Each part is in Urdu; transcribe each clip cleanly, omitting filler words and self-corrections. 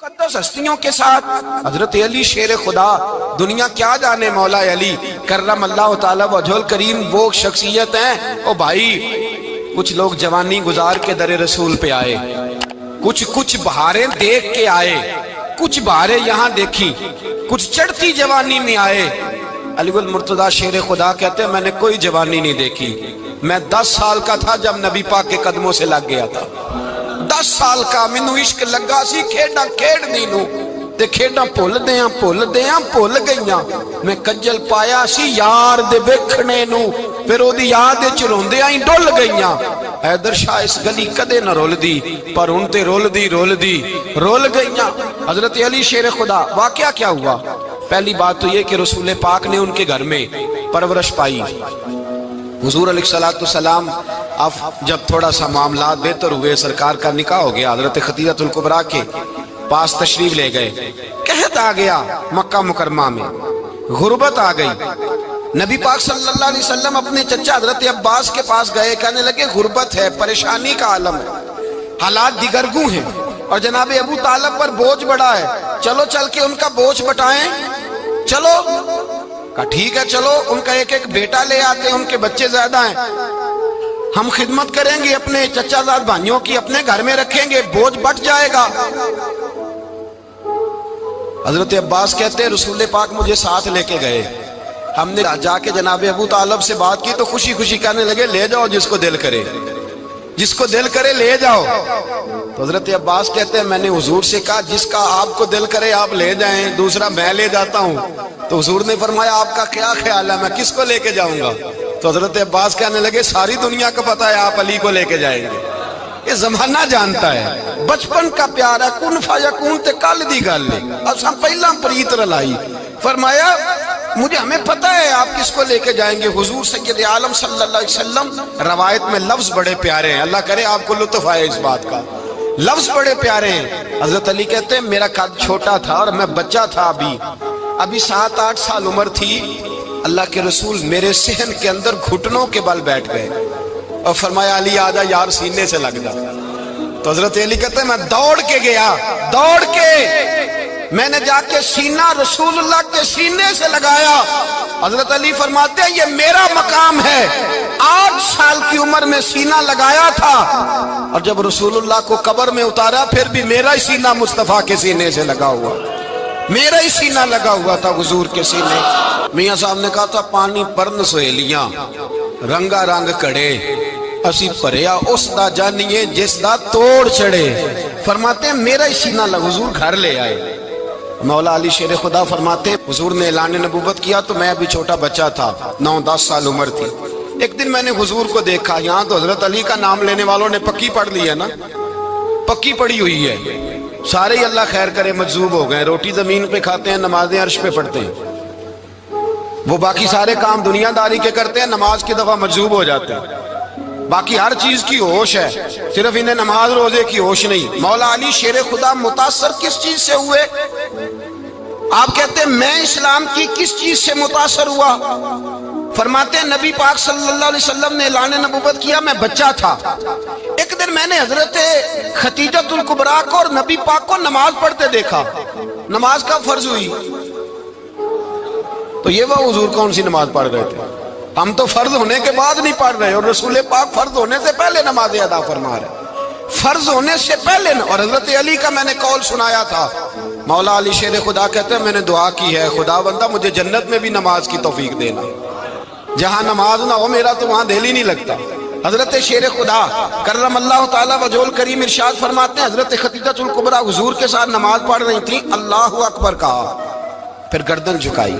مقدس ہستیوں کے ساتھ حضرت علی شیر خدا، دنیا کیا جانے مولا علی کرم اللہ تعالی وجہ الکریم، وہ شخصیت ہیں۔ او بھائی، کچھ لوگ جوانی گزار کے در رسول پہ آئے، کچھ بہاریں دیکھ کے آئے، کچھ بہاریں یہاں دیکھی، کچھ چڑھتی جوانی میں آئے۔ علی المرتضیٰ شیر خدا کہتے ہیں میں نے کوئی جوانی نہیں دیکھی، میں 10 سال کا تھا جب نبی پاک کے قدموں سے لگ گیا تھا۔ 10 سال کا مینوں عشق لگا سی، کھیڈاں کھیڈنی نو تے کھیڈاں بھول گئیاں۔ میں کجل پایا سی یار دے ویکھنے نو، پھر او دی یاد وچ روندیاں ہی ڈل گئیاں۔ حیدر شاہ اس گلی کدے نہ رول دی، پر ہن تے رول گئیاں۔ حضرت علی شیر خدا، واقعہ کیا ہوا؟ پہلی بات تو یہ کہ رسول پاک نے ان کے گھر میں پرورش پائی۔ حضور علیہ السلام اب جب تھوڑا سا معاملات بہتر ہوئے، سرکار کا نکاح ہو گیا، حضرت خدیجہ الکبریٰ کے پاس تشریف لے گئے۔ قحط آ گیا مکہ مکرمہ میں، غربت آ گئی۔ نبی پاک صلی اللہ علیہ وسلم اپنے چچا حضرت عباس کے پاس گئے، کہنے لگے غربت ہے، پریشانی کا عالم ہے، حالات دیگرگوں ہیں، اور جناب ابو طالب پر بوجھ بڑا ہے، چلو چل کے ان کا بوجھ بٹائیں۔ چلو کہا ٹھیک ہے، چلو ان کا ایک بیٹا لے آتے ہیں، ان کے بچے زیادہ ہیں، ہم خدمت کریں گے اپنے چچا زاد بھائیوں کی، اپنے گھر میں رکھیں گے، بوجھ بٹ جائے گا۔ حضرت عباس کہتے ہیں رسول پاک مجھے ساتھ لے کے گئے، ہم نے جا کے جناب ابو طالب سے بات کی تو خوشی خوشی کہنے لگے لے جاؤ جس کو دل کرے لے جاؤ۔ تو حضرت عباس کہتے ہیں میں نے حضور سے کہا جس کا آپ کو دل کرے آپ لے جائیں، دوسرا میں لے جاتا ہوں۔ تو حضور نے فرمایا آپ کا کیا خیال ہے، میں کس کو لے کے جاؤں گا؟ تو حضرت عباس کہنے لگے ساری دنیا کو پتا ہے آپ علی کو لے کے جائیں گے، یہ زمانہ جانتا ہے، بچپن کا پیار ہے، کن فیکون تے کل دی گل ہے، اب ہم پہلا پریت رلائی۔ فرمایا ہمیں پتہ ہے آپ کس کو لے کے جائیں گے، حضور سید عالم صلی اللہ علیہ وسلم۔ روایت میں لفظ بڑے پیارے ہیں، اللہ کرے آپ کو لطف آئے اس بات کا، لفظ بڑے پیارے ہیں۔ حضرت علی کہتے ہیں میرا قد چھوٹا تھا اور میں بچہ تھا، ابھی 7-8 سال عمر تھی، اللہ کے رسول میرے صحن کے اندر گھٹنوں کے بل بیٹھ گئے اور فرمایا علی آجا یار سینے سے لگ جا۔ تو حضرت علی کہتے ہیں میں دوڑ کے گیا، میں نے جا کے سینہ رسول اللہ کے سینے سے لگایا۔ حضرت علی فرماتے ہیں یہ میرا مقام ہے، 8 سال کی عمر میں سینہ لگایا تھا، اور جب رسول اللہ کو قبر میں اتارا پھر بھی میرا ہی سینہ مصطفیٰ کے سینے سے لگا ہوا، میرا ہی سینہ لگا ہوا تھا حضور کے سینے۔ میاں صاحب نے کہا تھا پانی پرن سہیلیاں رنگا رنگ کڑے، اسی پریا اس دا جانیے جس دا توڑ چڑھے۔ فرماتے ہیں میرا ہی سینہ لگا، حضور گھر لے آئے۔ مولا علی شیر خدا فرماتے حضور نے اعلان نبوت کیا تو میں ابھی چھوٹا بچہ تھا، 9-10 سال عمر تھی۔ ایک دن میں نے حضور کو دیکھا، یہاں تو حضرت علی کا نام لینے والوں نے پکی پڑھ لی ہے نا، پکی پڑھی ہوئی ہے، سارے ہی اللہ خیر کرے مجذوب ہو گئے، روٹی زمین پہ کھاتے ہیں، نمازیں عرش پہ پڑھتے ہیں، وہ باقی سارے کام دنیا داری کے کرتے ہیں، نماز کی دفعہ مجذوب ہو جاتے ہیں، باقی ہر چیز کی ہوش ہے، صرف انہیں نماز روزے کی ہوش نہیں۔ مولا علی شیر خدا متاثر کس چیز سے ہوئے؟ آپ کہتے ہیں میں اسلام کی کس چیز سے متاثر ہوا؟ فرماتے ہیں نبی پاک صلی اللہ علیہ وسلم نے اعلان نبوت کیا، میں بچہ تھا، ایک دن میں نے حضرت خدیجہ الکبریٰ کو اور نبی پاک کو نماز پڑھتے دیکھا۔ نماز کب فرض ہوئی؟ تو یہ وہ حضور کون سی نماز پڑھ رہے تھے؟ ہم تو فرض ہونے کے بعد نہیں پڑھ رہے، اور رسول پاک فرض ہونے سے پہلے نماز ادا فرما رہے، فرض ہونے سے پہلے۔ اور حضرت علی کا میں نے قول سنایا تھا، مولا علی شیر خدا کہتے ہیں میں نے دعا کی ہے خدا بندہ مجھے جنت میں بھی نماز کی توفیق دینا، جہاں نماز نہ ہو میرا تو وہاں دل ہی نہیں لگتا۔ حضرت شیر خدا کرم اللہ تعالی وجہ الکریم ارشاد فرماتے ہیں حضرت خدیجہ الکبریٰ حضور کے ساتھ نماز پڑھ رہی تھی، اللہ اکبر کہا، پھر گردن جھکائی،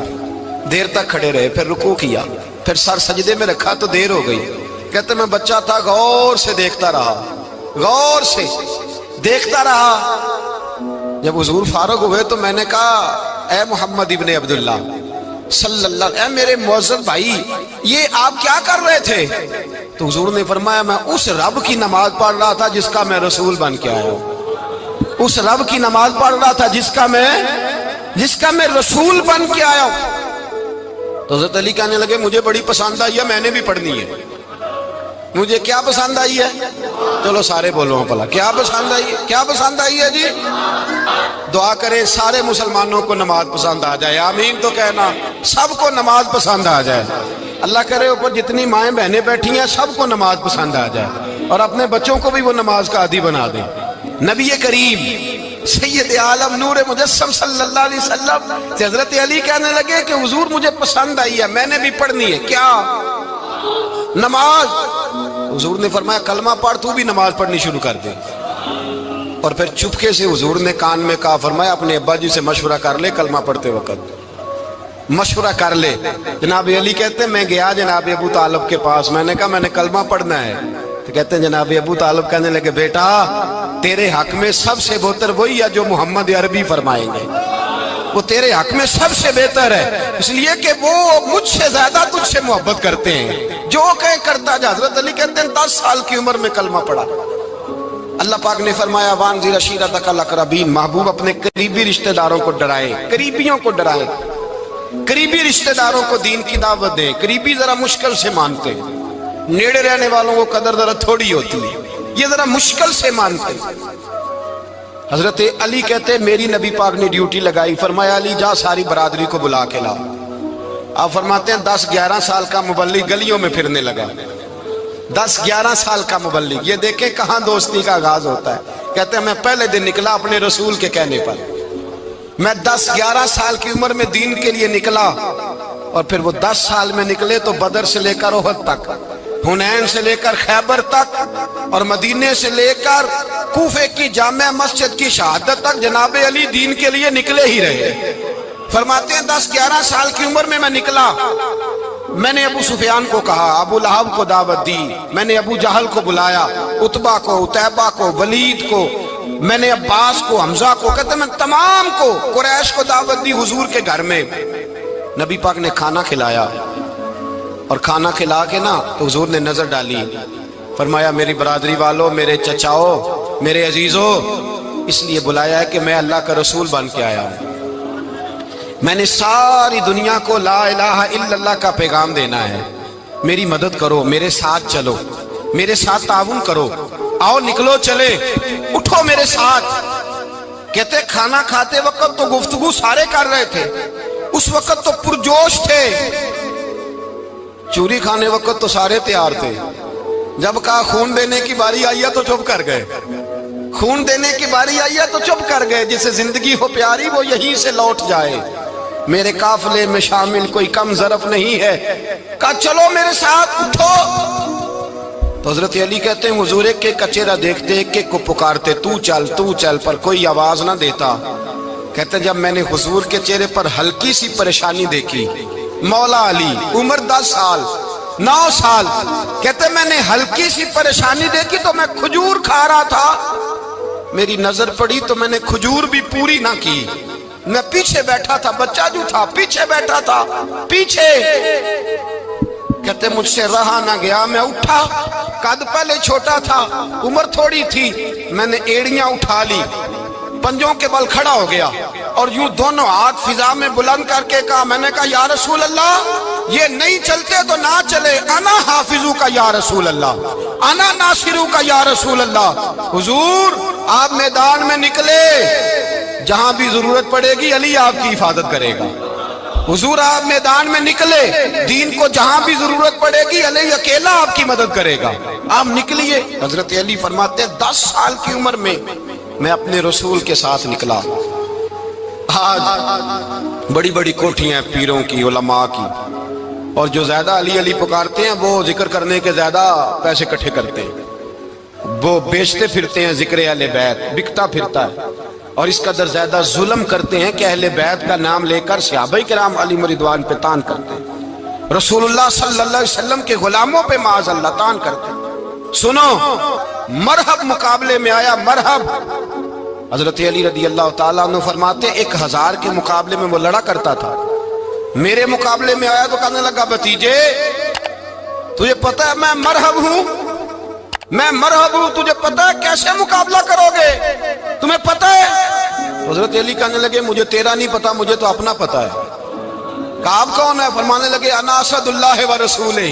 دیر تک کھڑے رہے، پھر رکوع کیا، پھر سر سجدے میں رکھا تو دیر ہو گئی۔ کہتے میں بچہ تھا، غور سے دیکھتا رہا، جب حضور فارغ ہوئے تو میں نے کہا اے محمد ابن عبداللہ صلی اللہ علیہ، اے میرے معزز بھائی یہ آپ کیا کر رہے تھے؟ تو حضور نے فرمایا میں اس رب کی نماز پڑھ رہا تھا جس کا میں رسول بن کے آیا ہوں، اس رب کی نماز پڑھ رہا تھا جس کا میں رسول بن کے آیا ہوں۔ تو حضرت علی کہنے لگے مجھے بڑی پسند آئی ہے، میں نے بھی پڑھنی ہے۔ مجھے کیا پسند آئی ہے؟ چلو سارے بولو بھلا کیا پسند آئی ہے؟ کیا پسند آئی ہے جی؟ دعا کرے سارے مسلمانوں کو نماز پسند آ جائے، آمین تو کہنا، سب کو نماز پسند آ جائے۔ اللہ کرے اوپر جتنی مائیں بہنیں بیٹھی ہیں سب کو نماز پسند آ جائے، اور اپنے بچوں کو بھی وہ نماز کا عادی بنا دیں۔ نبی کریم سید عالم نور مجسم صلی اللہ علیہ وسلم سے حضرت علی کہنے لگے کہ حضور مجھے پسند آئی ہے، میں نے بھی پڑھنی ہے۔ کیا؟ نماز۔ حضور نے فرمایا کلمہ پڑھ، تو بھی نماز پڑھنی شروع کر دے۔ اور پھر چپکے سے حضور نے کان میں کہا، فرمایا اپنے ابا جی سے مشورہ کر لے کلمہ پڑھتے وقت، مشورہ کر لے۔ جناب علی کہتے ہیں میں گیا جناب ابو طالب کے پاس، میں نے کہا میں نے کلمہ پڑھنا ہے، تو کہتے ہیں جناب ابو طالب کہنے لگے بیٹا تیرے حق میں سب سے بہتر وہی ہے جو محمد عربی فرمائیں گے، وہ تیرے حق میں سب سے بہتر ہے، اس لیے کہ وہ مجھ سے زیادہ تجھ سے محبت کرتے ہیں، جو کہے کرتا جا۔ حضرت علی کہتے ہیں 10 سال کی عمر میں کلمہ پڑھا۔ اللہ پاک نے فرمایا وانذر عشیرتک الاقربین، محبوب اپنے قریبی رشتہ داروں کو ڈرائیں، قریبیوں کو ڈرائیں، قریبی رشتہ داروں کو دین کی دعوت دیں۔ قریبی ذرا مشکل سے مانتے ہیں، نیڑے رہنے والوں کو قدر ذرا تھوڑی ہوتی ہے، یہ ذرا مشکل سے مانتے ہیں۔ حضرت علی کہتے ہیں میری نبی پاک نے ڈیوٹی لگائی، فرمایا علی جا ساری برادری کو بلا کے لا۔ آپ فرماتے ہیں 10-11 سال کا مبلغ گلیوں میں پھرنے لگا، 10-11 سال کا مبلغ۔ یہ دیکھیں کہاں دوستی کا آغاز ہوتا ہے۔ کہتے ہیں میں پہلے دن نکلا اپنے رسول کے کہنے پر، میں 10-11 سال کی عمر میں دین کے لیے نکلا، اور پھر وہ 10 سال میں نکلے تو بدر سے لے کر احد تک، حنین سے لے کر خیبر تک، اور مدینے سے لے کر کوفے کی جامع مسجد کی شہادت تک جناب علی دین کے لیے نکلے ہی رہے۔ فرماتے ہیں 10-11 سال کی عمر میں نکلا، میں نے ابو سفیان کو کہا، ابو لہب کو دعوت دی، میں نے ابو جہل کو بلایا، عتبہ کو، عتیبہ کو، ولید کو، میں نے عباس کو، حمزہ کو، کہتے میں تمام کو، قریش کو دعوت دی حضور کے گھر میں۔ نبی پاک نے کھانا کھلایا، اور کھانا کھلا کے نا تو حضور نے نظر ڈالی، فرمایا میری برادری والوں، میرے چچاؤ، میرے عزیزوں، اس لیے بلایا ہے کہ میں اللہ کا رسول بن کے آیا ہوں، میں نے ساری دنیا کو لا الہ الا اللہ کا پیغام دینا ہے، میری مدد کرو، میرے ساتھ چلو، میرے ساتھ تعاون کرو، آؤ نکلو چلے، اٹھو میرے ساتھ۔ کہتے کھانا کھاتے وقت تو گفتگو سارے کر رہے تھے، اس وقت تو پرجوش تھے، چوری کھانے وقت تو سارے تیار تھے، جب کہا خون دینے کی باری آئی ہے تو چپ کر گئے، خون دینے کی باری آئی ہے تو چپ کر گئے، جسے زندگی ہو پیاری وہ یہیں سے لوٹ جائے، میرے قافلے میں شامل کوئی کم ظرف نہیں ہے، کہا چلو میرے ساتھ اٹھو۔ تو حضرت علی کہتے ہیں حضور ایک کا چہرہ دیکھتے ایک کو پکارتے، تو چل، پر کوئی آواز نہ دیتا۔ کہتے ہیں جب میں نے حضور کے چہرے پر ہلکی سی پریشانی دیکھی، مولا علی عمر 10 سال 9 سال، کہتے میں نے ہلکی سی پریشانی دیکھی تو میں کھجور کھا رہا تھا، میری نظر پڑی تو میں نے کھجور بھی پوری نہ کی، میں پیچھے بیٹھا تھا، بچہ جو تھا پیچھے بیٹھا تھا، پیچھے۔ کہتے مجھ سے رہا نہ گیا، میں اٹھا، قد پہلے چھوٹا تھا، عمر تھوڑی تھی، میں نے ایڑیاں اٹھا لی، پنجوں کے بل کھڑا ہو گیا، اور یوں دونوں ہاتھ فضا میں بلند کر کے کہا، میں نے کہا یا رسول اللہ یہ نہیں چلتے تو نہ چلے، انا حافظو کا یا رسول اللہ، انا ناصرو کا یا رسول اللہ۔ حضور آپ میدان میں نکلے، جہاں بھی ضرورت پڑے گی علی آپ کی حفاظت کرے گا، حضور آپ میدان میں نکلے، دین کو جہاں بھی ضرورت پڑے گی علی اکیلا آپ کی مدد کرے گا، آپ نکلیے۔ حضرت علی فرماتے 10 سال کی عمر میں میں اپنے رسول کے ساتھ نکلا۔ آج بڑی بڑی کوٹھیاں پیروں کی، علماء کی، اور جو زیادہ علی علی پکارتے ہیں وہ ذکر کرنے کے زیادہ پیسے اکٹھے کرتے ہیں، وہ بیچتے پھرتے ہیں ذکر اہل بیت، بکتا پھرتا ہے، اور اس قدر زیادہ ظلم کرتے ہیں کہ اہل بیت کا نام لے کر صحابہ کرام علی رضوان پہ تان کرتے ہیں، رسول اللہ صلی اللہ علیہ وسلم کے غلاموں پہ معاذ اللہ تان کرتے ہیں۔ سنو مرحب مقابلے میں آیا، مرحب۔ حضرت علی رضی اللہ تعالیٰ عنہ فرماتے 1000 کے مقابلے میں وہ لڑا کرتا تھا، میرے مقابلے میں آیا تو کہنے لگا بھتیجے تجھے پتہ ہے میں مرحب ہوں، میں مرحب ہوں، تجھے پتہ ہے کیسے مقابلہ کرو گے، تمہیں پتہ ہے؟ حضرت علی کہنے لگے مجھے تیرا نہیں پتا، مجھے تو اپنا پتہ ہے۔ کہا آپ کون ہے؟ فرمانے لگے انا اسد اللہ و رسولہ،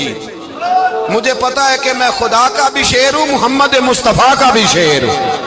مجھے پتا ہے کہ میں خدا کا بھی شیر ہوں، محمد مصطفیٰ کا بھی شیر ہوں۔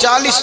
40।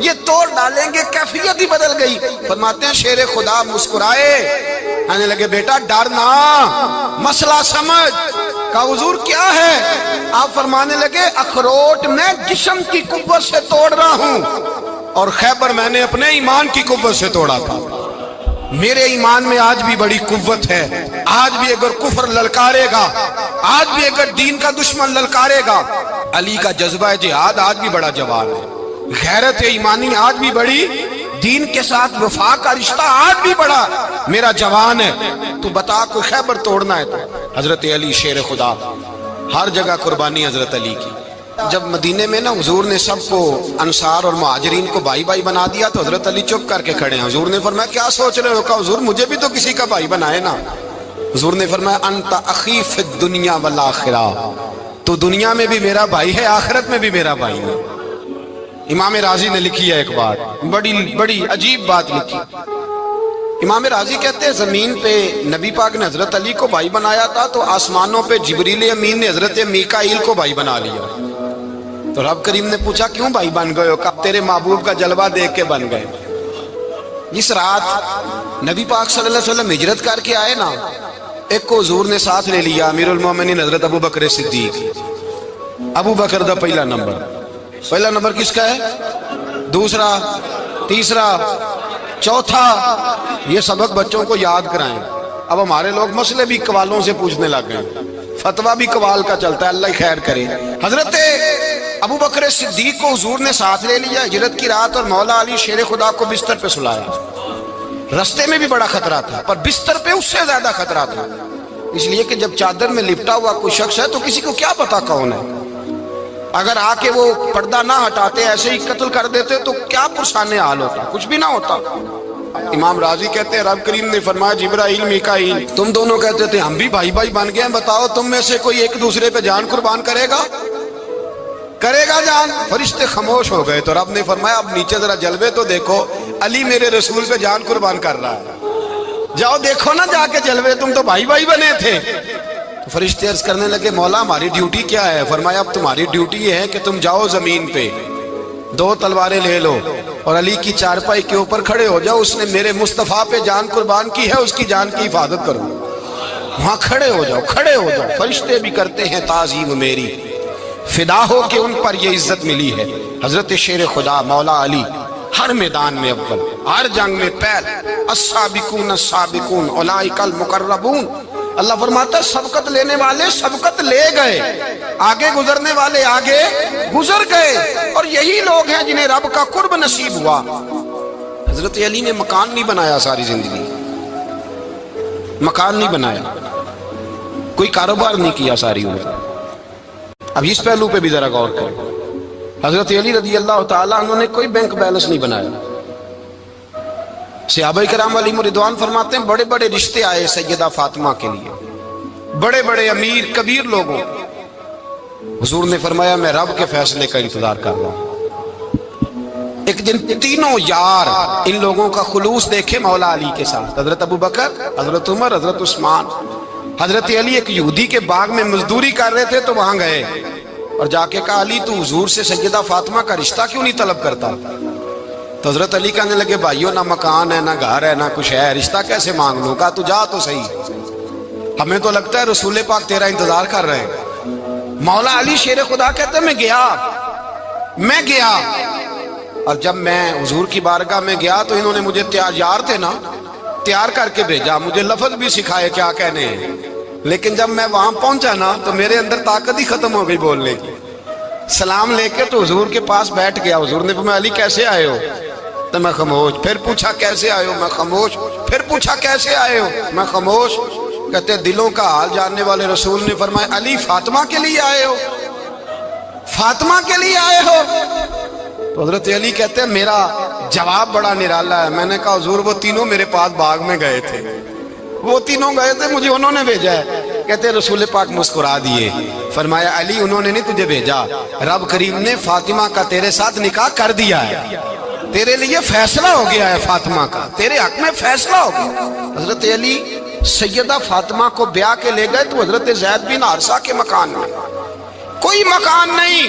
یہ توڑ ڈالیں گے، کیفیت ہی بدل گئی۔ فرماتے ہیں شیر خدا مسکرائے، کہنے لگے بیٹا ڈرنا، مسئلہ سمجھ۔ کہا حضور کیا ہے؟ آپ فرمانے لگے اخروٹ میں جسم کی قوت سے توڑ رہا ہوں، اور خیبر میں نے اپنے ایمان کی قوت سے توڑا تھا۔ میرے ایمان میں آج بھی بڑی قوت ہے، آج بھی اگر کفر للکارے گا، آج بھی اگر دین کا دشمن للکارے گا، علی کا جذبہ جہاد آج بھی بڑا جوان ہے، غیرت ایمانی آج بھی بڑی، دین کے ساتھ وفا کا رشتہ آج بھی بڑا میرا جوان ہے۔ تو بتا کوئی خیبر توڑنا ہے تو حضرت علی شیر خدا، ہر جگہ قربانی حضرت علی کی۔ جب مدینے میں نا حضور نے سب کو انصار اور مہاجرین کو بھائی بھائی بنا دیا تو حضرت علی چپ کر کے کھڑے ہیں۔ حضور نے فرمایا کیا سوچ رہے ہو؟ کہا حضور مجھے بھی تو کسی کا بھائی بنائے نا۔ حضور نے فرمایا انت اخی فی الدنیا والآخرہ، تو دنیا میں بھی میرا بھائی ہے، آخرت میں بھی میرا بھائی ہے۔ امام راضی نے لکھی ہے ایک بات، بڑی عجیب بات لکھی۔ امام راضی کہتے ہیں زمین پہ نبی پاک نے حضرت علی کو بھائی بنایا تھا تو آسمانوں پہ جبریل امین نے حضرت میکائیل کو بھائی بنا لیا۔ تو رب کریم نے پوچھا کیوں بھائی بن گئے ہو؟ کہا تیرے محبوب کا جلوہ دیکھ کے بن گئے۔ جس رات نبی پاک صلی اللہ علیہ وسلم ہجرت کر کے آئے نا، ایک کو حضور نے ساتھ لے لیا، امیر المومنین حضرت ابو بکر صدیق۔ ابو بکر دا پہلا نمبر کس کا ہے؟ دوسرا، تیسرا، چوتھا۔ یہ سبق بچوں کو یاد کرائیں۔ اب ہمارے لوگ مسئلے بھی قوالوں سے پوچھنے لگ گئے، فتویٰ بھی قوال کا چلتا ہے، اللہ خیر کرے۔ حضرت ابو بکر صدیق کو حضور نے ساتھ لے لیا ہجرت کی رات، اور مولا علی شیر خدا کو بستر پہ سلایا۔ رستے میں بھی بڑا خطرہ تھا، پر بستر پہ اس سے زیادہ خطرہ تھا، اس لیے کہ جب چادر میں لپٹا ہوا کوئی شخص ہے تو کسی کو کیا پتا کون ہے، اگر آ کے وہ پردہ نہ ہٹاتے ایسے ہی قتل کر دیتے تو کیا پرسان حال ہوتا، کچھ بھی نہ ہوتا۔ امام راضی کہتے ہیں رب کریم نے فرمایا جبرائیل میکائیل تم دونوں کہتے تھے ہم بھی بھائی بھائی بن گئے ہیں، بتاؤ تم میں سے کوئی ایک دوسرے پہ جان قربان کرے گا جان؟ فرشتے خاموش ہو گئے تو رب نے فرمایا اب نیچے ذرا جلوے تو دیکھو، علی میرے رسول پہ جان قربان کر رہا ہے، جاؤ دیکھو نا جا کے جلوے، تم تو بھائی بھائی بنے تھے۔ تو فرشتے عرض کرنے لگے مولا ہماری ڈیوٹی کیا ہے؟ فرمایا اب تمہاری ڈیوٹی یہ ہے کہ تم جاؤ زمین پہ 2 تلواریں لے لو اور علی کی چارپائی کے اوپر کھڑے ہو جاؤ، اس نے میرے مصطفیٰ پہ جان قربان کی ہے، اس کی جان کی حفاظت کرو۔ وہاں کھڑے ہو جاؤ۔ فرشتے بھی کرتے ہیں تعظیم میری، فدا ہو کہ ان پر یہ عزت ملی ہے۔ حضرت شیر خدا مولا علی ہر میدان میں اول، ہر جنگ میں پہل، السابقون السابقون اولئک المقربون۔ اللہ فرماتا ہے سبقت لینے والے سبقت لے گئے، آگے گزرنے والے آگے گزر گئے، اور یہی لوگ ہیں جنہیں رب کا قرب نصیب ہوا۔ حضرت علی نے مکان نہیں بنایا، ساری زندگی مکان نہیں بنایا، کوئی کاروبار نہیں کیا ساری عمر۔ اب اس پہلو پہ بھی ذرا غور کریں، حضرت علی رضی اللہ تعالیٰ انہوں نے کوئی بینک بیلنس نہیں بنایا۔ صحابہ کرام علیہم رضوان فرماتے ہیں بڑے بڑے رشتے آئے سیدہ فاطمہ کے لیے، بڑے بڑے امیر کبیر لوگوں، حضور نے فرمایا میں رب کے فیصلے کا انتظار کر رہا ہوں۔ ایک دن تینوں یار ان لوگوں کا خلوص دیکھے مولا علی کے ساتھ، حضرت ابو بکر، حضرت عمر، حضرت عثمان۔ حضرت علی ایک یہودی کے باغ میں مزدوری کر رہے تھے تو وہاں گئے اور جا کے کہا علی تو حضور سے سیدہ فاطمہ کا رشتہ کیوں نہیں طلب کرتا؟ تو حضرت علی کہنے لگے بھائیو نہ مکان ہے نہ گھر ہے نہ کچھ ہے، رشتہ کیسے مانگ لوں؟ کہا تو جا تو صحیح، ہمیں تو لگتا ہے رسول پاک تیرا انتظار کر رہے ہیں۔ مولا علی شیر خدا کہتے ہیں میں گیا اور جب میں حضور کی بارگاہ میں گیا تو انہوں نے مجھے یار تھے نا تیار کر کے بھیجا، مجھے لفظ بھی سکھائے کیا کہنے ہیں، لیکن جب میں وہاں پہنچا نا تو میرے اندر طاقت ہی ختم ہو گئی بولنے کی۔ سلام لے کے تو حضور کے پاس بیٹھ گیا، حضور نے فرمایا علی کیسے آئے ہو؟ تو میں خاموش، پھر پوچھا کیسے آئے ہو؟ میں خاموش، پھر پوچھا کیسے آئے ہو؟ میں خاموش۔ کہتے دلوں کا حال جاننے والے رسول نے فرمایا علی فاطمہ کے لیے آئے ہو؟ فاطمہ کے لیے آئے ہو؟ تو حضرت علی کہتے ہیں میرا جواب بڑا نرالا ہے۔ میں نے کہا حضور وہ تینوں میرے پاس باغ میں گئے تھے، وہ تینوں گئے تھے، مجھے انہوں نے بھیجا ہے۔ کہتے رسول پاک مسکرا دیے، فرمایا علی انہوں نے نہیں تجھے بھیجا، رب کریم نے فاطمہ کا تیرے ساتھ نکاح کر دیا ہے، تیرے لیے فیصلہ ہو گیا ہے، فاطمہ کا تیرے حق میں فیصلہ ہو گیا۔ حضرت علی سیدہ فاطمہ کو بیاہ کے لے گئے تو حضرت زید بن حارثہ کے مکان میں، کوئی مکان نہیں،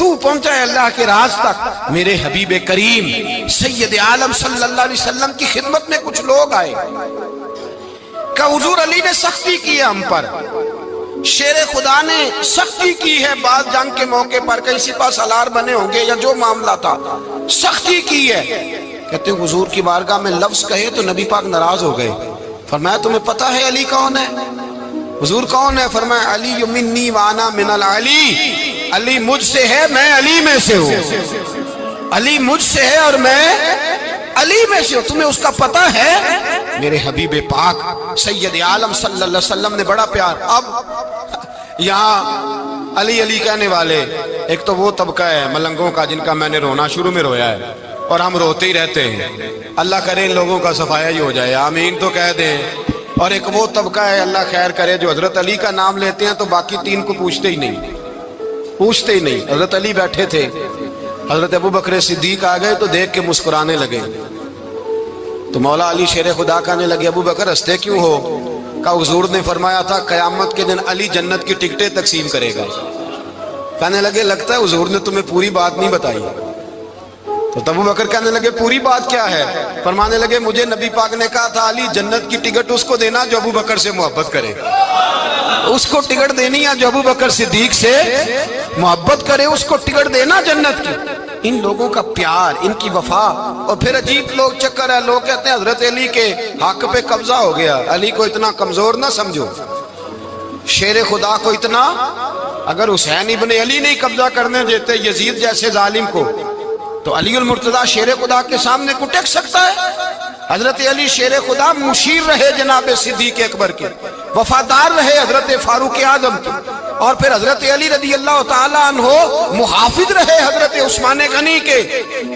تو پہنچا ہے اللہ کے راز تک۔ میرے حبیب کریم سید عالم صلی اللہ علیہ وسلم کی خدمت میں کچھ لوگ آئے کہ حضور علی نے سختی کی ہے ہم پر، شیر خدا نے سختی کی ہے، بعض جنگ کے موقع پر کہیں سپاہ سالار بنے ہوں گے یا جو معاملہ تھا سختی کی ہے۔ کہتے ہیں حضور کی بارگاہ میں لفظ کہے تو نبی پاک ناراض ہو گئے۔ فرمایا تمہیں پتہ ہے علی کون ہے؟ حضور کون ہے؟ فرمایا علی منی وانا من العلی، علی مجھ سے ہے میں علی میں سے ہوں، علی مجھ سے ہے اور میں علی میں سے ہوں، تمہیں اس کا پتہ ہے؟ میرے حبیب پاک سید عالم صلی اللہ علیہ وسلم نے بڑا پیار۔ اب یہاں علی علی کہنے والے ایک تو وہ طبقہ ہے ملنگوں کا جن کا میں نے رونا شروع میں رویا ہے اور ہم روتے ہی رہتے ہیں، اللہ کرے ان لوگوں کا صفایا ہی ہو جائے، آمین تو کہہ دیں۔ اور ایک وہ طبقہ ہے اللہ خیر کرے جو حضرت علی کا نام لیتے ہیں تو باقی تین کو پوچھتے ہی نہیں، پوچھتے ہی نہیں۔ حضرت علی بیٹھے تھے، حضرت ابو بکر صدیق آ گئے تو دیکھ کے مسکرانے لگے، تو مولا علی شیر خدا کہنے لگے ابو بکر ہنستے کیوں ہو؟ کہ حضور نے فرمایا تھا قیامت کے دن علی جنت کی ٹکٹیں تقسیم کرے گا۔ کہنے لگے لگتا ہے حضور نے تمہیں پوری بات نہیں بتائی۔ تو ابو بکر کہنے لگے پوری بات کیا ہے؟ فرمانے لگے مجھے نبی پاک نے کہا تھا علی جنت کی ٹکٹ اس کو دینا جو ابو بکر سے محبت کرے، اس کو ٹکٹ دینی ہے جو ابو بکر صدیق سے محبت کرے، اس کو ٹکٹ دینا جنت کی۔ ان لوگوں کا پیار، ان کی وفا۔ اور پھر عجیب لوگ چکر ہے، لوگ کہتے ہیں حضرت علی کے حق پہ قبضہ ہو گیا، علی کو اتنا کمزور نہ سمجھو، شیر خدا کو اتنا، اگر حسین ابن علی نہیں قبضہ کرنے دیتے یزید جیسے ظالم کو تو علی المرتضیٰ شیر خدا کے سامنے کو ٹک سکتا ہے؟ حضرت علی شیر خدا مشیر رہے جناب صدیق اکبر کے، وفادار رہے حضرت فاروق اعظم کے، اور پھر حضرت علی رضی اللہ تعالیٰ عنہ محافظ رہے حضرت عثمان غنی کے،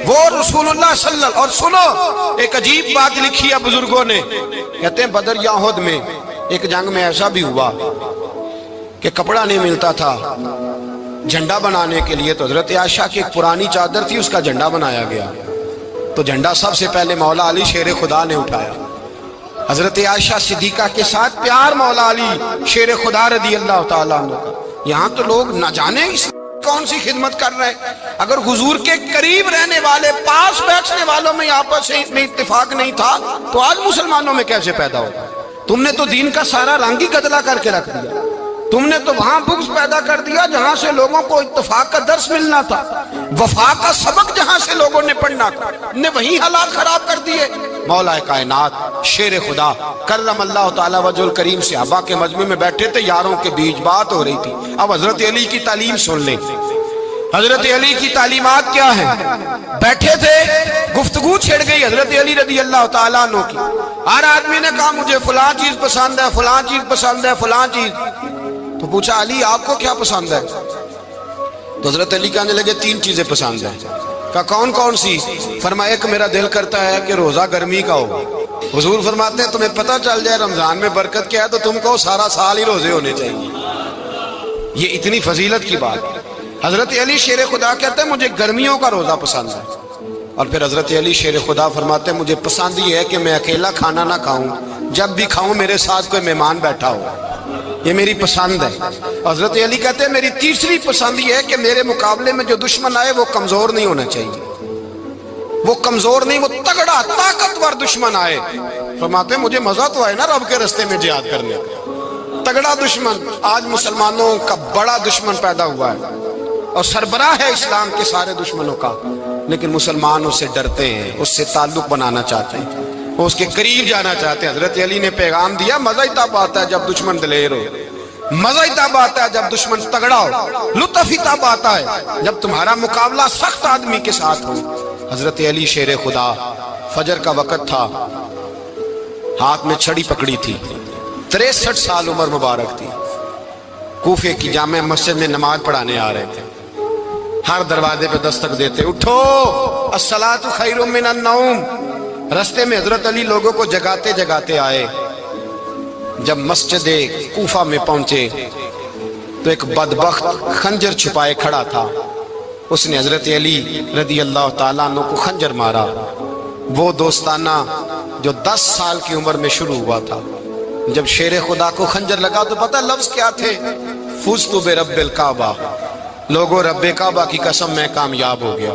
وہ رسول اللہ صلی اللہ۔ اور سنو ایک عجیب بات لکھی ہے بزرگوں نے، کہتے ہیں بدر یا احد میں ایک جنگ میں ایسا بھی ہوا کہ کپڑا نہیں ملتا تھا جھنڈا بنانے کے لیے، تو حضرت عائشہ کی ایک پرانی چادر تھی اس کا جھنڈا بنایا گیا، تو جھنڈا سب سے پہلے مولا علی شیر خدا نے اٹھایا۔ حضرت عائشہ صدیقہ کے ساتھ پیار مولا علی شیر خدا رضی اللہ تعالیٰ عنہ کا۔ یہاں تو لوگ نہ جانے کون سی خدمت کر رہے ہیں۔ اگر حضور کے قریب رہنے والے پاس بیٹھنے والوں میں آپس میں اتفاق نہیں تھا تو آج مسلمانوں میں کیسے پیدا ہوگا؟ تم نے تو دین کا سارا رنگ ہی گدلا کر کے رکھ دیا، تم نے تو وہاں بغض پیدا کر دیا جہاں سے لوگوں کو اتفاق کا درس ملنا تھا، وفا کا سبق جہاں سے لوگوں نے پڑھنا تھا، نے وہی حالات خراب کر دیے۔ مولا کائنات شیر خدا کرم اللہ تعالی وجہ الکریم صحابہ کے مجمع میں بیٹھے تھے، یاروں کے بیچ بات ہو رہی تھی۔ اب حضرت علی کی تعلیم سن لیں، حضرت علی کی تعلیمات کیا ہیں؟ بیٹھے تھے، گفتگو چھڑ گئی حضرت علی رضی اللہ تعالیٰ عنہ کی۔ ہر آدمی نے کہا مجھے فلاں چیز پسند ہے، فلاں چیز پسند ہے، فلاں چیز۔ تو پوچھا علی آپ کو کیا پسند ہے؟ تو حضرت علی کہنے لگے تین چیزیں پسند ہیں۔ کہا کون کون سی؟ فرمایا ایک میرا دل کرتا ہے کہ روزہ گرمی کا ہو۔ حضور فرماتے ہیں تمہیں پتہ چل جائے رمضان میں برکت کیا ہے تو تم کو سارا سال ہی روزے ہونے چاہیے، یہ اتنی فضیلت کی بات۔ حضرت علی شیر خدا کہتے ہیں مجھے گرمیوں کا روزہ پسند ہے۔ اور پھر حضرت علی شیر خدا فرماتے ہیں مجھے پسند یہ ہے کہ میں اکیلا کھانا نہ کھاؤں، جب بھی کھاؤں میرے ساتھ کوئی مہمان بیٹھا ہو، یہ میری پسند ہے۔ حضرت علی کہتے ہیں میری تیسری پسند یہ ہے کہ میرے مقابلے میں جو دشمن آئے وہ کمزور نہیں ہونا چاہیے، وہ کمزور نہیں، وہ تگڑا طاقتور دشمن آئے۔ فرماتے ہیں مجھے مزہ تو آئے نا رب کے رستے میں جہاد کرنے کا، تگڑا دشمن۔ آج مسلمانوں کا بڑا دشمن پیدا ہوا ہے اور سربراہ ہے اسلام کے سارے دشمنوں کا، لیکن مسلمان اس سے ڈرتے ہیں، اس سے تعلق بنانا چاہتے ہیں، وہ اس کے قریب جانا چاہتے ہیں۔ حضرت علی نے پیغام دیا مزہ ہی تب آتا ہے جب دشمن دلیر ہو، مزہ ہی تب آتا ہے جب دشمن تگڑا ہو، لطف ہی تب آتا ہے جب تمہارا مقابلہ سخت آدمی کے ساتھ ہو۔ حضرت علی شیر خدا، فجر کا وقت تھا، ہاتھ میں چھڑی پکڑی تھی، 63 سال عمر مبارک تھی، کوفے کی جامع مسجد میں نماز پڑھانے آ رہے تھے۔ ہر دروازے پہ دستک دیتے اٹھو الصلاۃ خیر من النوم۔ رستے میں حضرت علی لوگوں کو جگاتے جگاتے آئے۔ جب مسجد کوفہ میں پہنچے تو ایک بدبخت خنجر چھپائے کھڑا تھا، اس نے حضرت علی رضی اللہ تعالیٰ عنہ کو خنجر مارا۔ وہ دوستانہ جو 10 سال کی عمر میں شروع ہوا تھا، جب شیر خدا کو خنجر لگا تو پتہ لفظ کیا تھے؟ فزت برب الکعبہ، لوگوں رب کعبہ کی قسم میں کامیاب ہو گیا،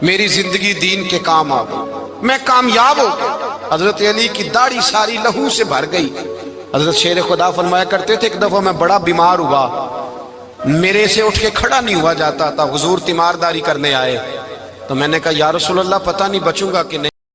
میری زندگی دین کے کام آ گئی، میں کامیاب ہو گیا۔ حضرت علی کی داڑھی ساری لہو سے بھر گئی۔ حضرت شیر خدا فرمایا کرتے تھے ایک دفعہ میں بڑا بیمار ہوا، میرے سے اٹھ کے کھڑا نہیں ہوا جاتا تھا، حضور تیمارداری کرنے آئے تو میں نے کہا یا رسول اللہ پتہ نہیں بچوں گا کہ نہیں۔